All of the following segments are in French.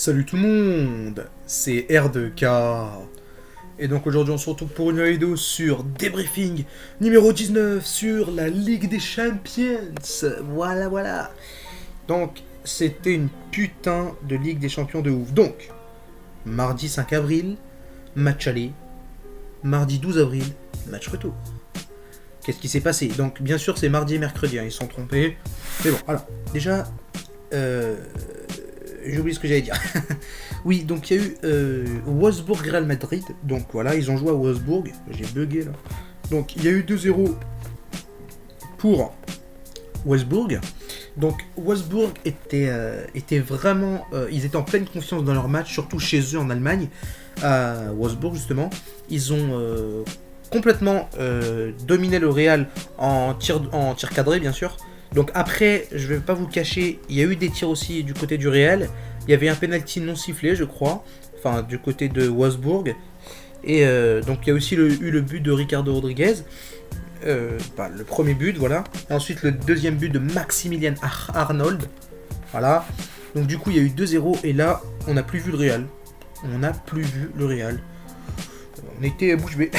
Salut tout le monde, c'est R2K. Et donc aujourd'hui on se retrouve pour une vidéo sur débriefing numéro 19 sur la Ligue des Champions. Voilà. Donc c'était une putain de Ligue des Champions de ouf. Donc, mardi 5 avril, match aller. Mardi 12 avril, match retour. Qu'est-ce qui s'est passé? Donc bien sûr c'est mardi et mercredi, ils se sont trompés. Mais bon, alors, déjà... j'ai oublié ce que j'allais dire. Oui, donc il y a eu Wolfsburg Real Madrid. Donc voilà, ils ont joué à Wolfsburg. J'ai bugué là. Donc il y a eu 2-0 pour Wolfsburg. Donc Wolfsburg était vraiment... ils étaient en pleine confiance dans leur match, surtout chez eux en Allemagne. À Wolfsburg justement. Ils ont complètement dominé le Real en tir cadré bien sûr. Donc après, je vais pas vous le cacher, il y a eu des tirs aussi du côté du Real. Il y avait un penalty non sifflé, je crois, enfin du côté de Wolfsburg. Et donc il y a aussi eu le but de Ricardo Rodriguez, le premier but, voilà. Et ensuite le deuxième but de Maximilian Arnold, voilà. Donc du coup il y a eu 2-0 et là on n'a plus vu le Real. On était bouche bée.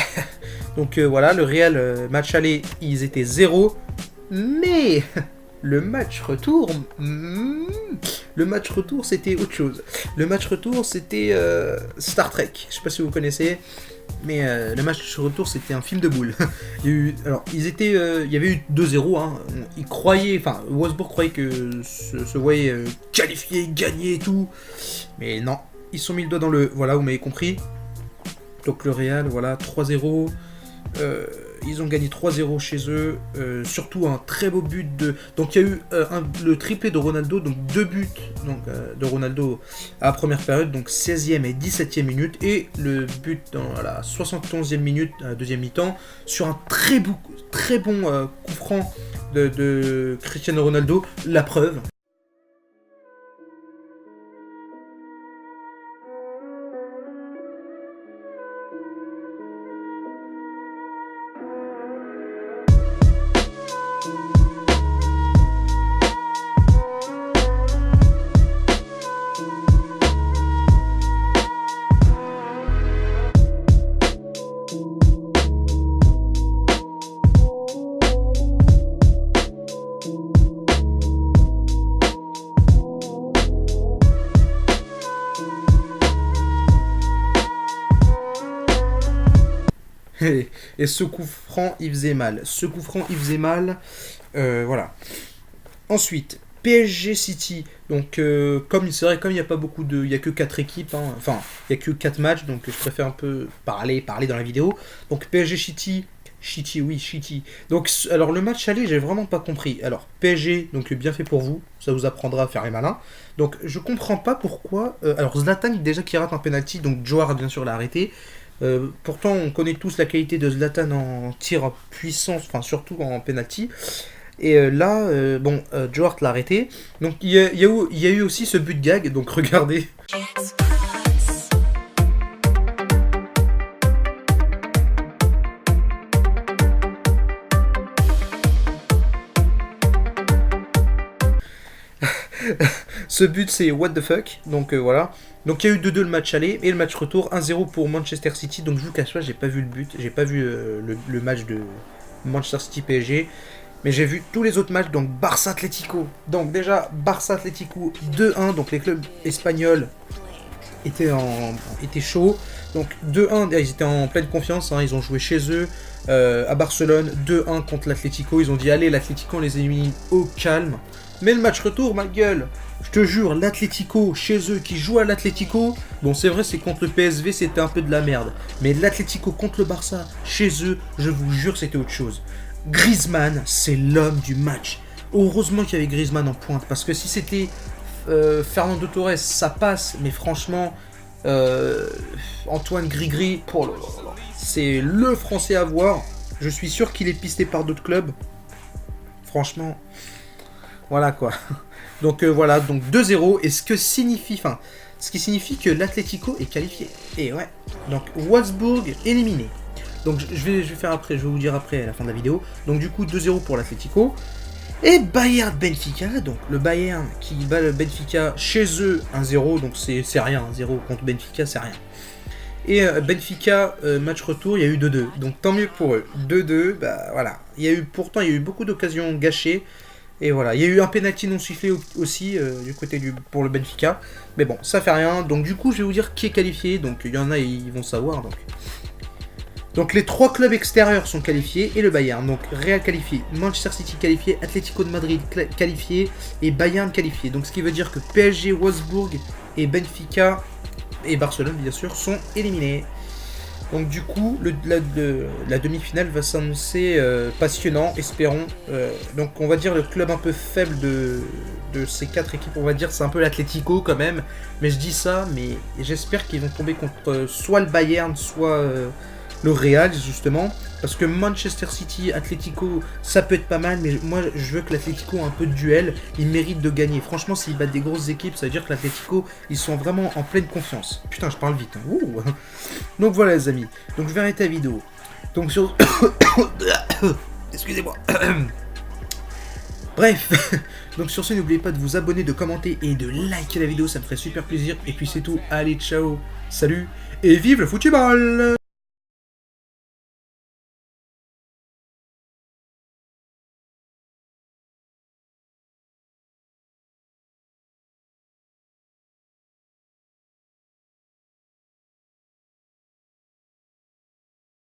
Donc voilà, le Real match aller, ils étaient 0. Mais le match retour, c'était autre chose. Le match retour, c'était Star Trek. Je sais pas si vous connaissez, mais le match retour, c'était un film de boules. Il y avait eu 2-0. Hein. Wolfsburg croyait que se voyait qualifié, gagné et tout. Mais non, ils se sont mis le doigt dans le... Voilà, vous m'avez compris. Donc le Real, voilà, 3-0. Ils ont gagné 3-0 chez eux, surtout un très beau but de... Donc il y a eu le triplé de Ronaldo, donc 2 buts de Ronaldo à la première période, donc 16e et 17e minute, et le but dans la 71e minute, à la deuxième mi-temps, sur un très bon coup franc de Cristiano Ronaldo, la preuve. Et ce coup franc, il faisait mal. Voilà. Ensuite, PSG City. Donc, comme il n'y a pas beaucoup de... Il n'y a que 4 équipes. Hein, enfin, il n'y a que 4 matchs. Donc, je préfère un peu parler dans la vidéo. Donc, PSG City. City. Donc, alors, le match aller, j'ai vraiment pas compris. Alors, PSG, donc bien fait pour vous. Ça vous apprendra à faire les malins. Donc, je comprends pas pourquoi... alors, Zlatan, déjà, qui rate un penalty. Donc, Djoar, bien sûr, l'a arrêté. Pourtant, on connaît tous la qualité de Zlatan en tir à puissance, enfin surtout en penalty. Et là, Djoar l'a arrêté. Donc il y a eu aussi ce but de gag, donc regardez. Ce but c'est what the fuck, donc voilà. Donc il y a eu 2-2 le match aller et le match retour 1-0 pour Manchester City. Donc je vous cache pas, j'ai pas vu le but, j'ai pas vu le match de Manchester City PSG, mais j'ai vu tous les autres matchs. Donc Barça Atlético. Donc déjà Barça Atlético 2-1, donc les clubs espagnols étaient chauds. Donc 2-1, ils étaient en pleine confiance, hein, ils ont joué chez eux à Barcelone 2-1 contre l'Atlético. Ils ont dit allez l'Atlético on les élimine au calme. Mais le match retour, ma gueule, je te jure, l'Atlético, chez eux, qui joue à l'Atlético, bon c'est vrai c'est contre le PSV, c'était un peu de la merde, mais l'Atlético contre le Barça, chez eux, je vous jure c'était autre chose. Griezmann, c'est l'homme du match. Heureusement qu'il y avait Griezmann en pointe, parce que si c'était Fernando Torres, ça passe, mais franchement, Antoine Grigri, c'est le Français à voir. Je suis sûr qu'il est pisté par d'autres clubs. Franchement... Voilà quoi. Donc voilà, donc 2-0. Et ce qui signifie que l'Atlético est qualifié. Et ouais. Donc Wolfsburg éliminé. Donc je vais faire après, je vais vous dire après à la fin de la vidéo. Donc du coup 2-0 pour l'Atlético. Et Bayern Benfica, donc le Bayern qui bat le Benfica chez eux 1-0, donc c'est rien, 1-0 contre Benfica, c'est rien. Et Benfica, match retour, il y a eu 2-2, donc tant mieux pour eux. 2-2, bah voilà. Pourtant, il y a eu beaucoup d'occasions gâchées. Et voilà, il y a eu un penalty non sifflé aussi du côté pour le Benfica. Mais bon, ça fait rien. Donc du coup, je vais vous dire qui est qualifié. Donc il y en a, ils vont savoir. Donc les 3 clubs extérieurs sont qualifiés et le Bayern. Donc Real qualifié, Manchester City qualifié, Atlético de Madrid qualifié et Bayern qualifié. Donc ce qui veut dire que PSG, Wolfsburg et Benfica et Barcelone bien sûr sont éliminés. Donc du coup, la demi-finale va s'annoncer passionnant, espérons. Donc on va dire le club un peu faible de ces 4 équipes, on va dire c'est un peu l'Atlético quand même. Mais je dis ça, mais j'espère qu'ils vont tomber contre soit le Bayern, soit le Real justement. Parce que Manchester City, Atlético, ça peut être pas mal, mais moi je veux que l'Atlético ait un peu de duel, ils méritent de gagner. Franchement, s'ils battent des grosses équipes, ça veut dire que l'Atlético, ils sont vraiment en pleine confiance. Putain, je parle vite. Hein. Ouh. Donc voilà les amis, donc je vais arrêter la vidéo. Donc sur... Excusez-moi. Bref, donc sur ce, n'oubliez pas de vous abonner, de commenter et de liker la vidéo, ça me ferait super plaisir. Et puis c'est tout, allez ciao, salut, et vive le football!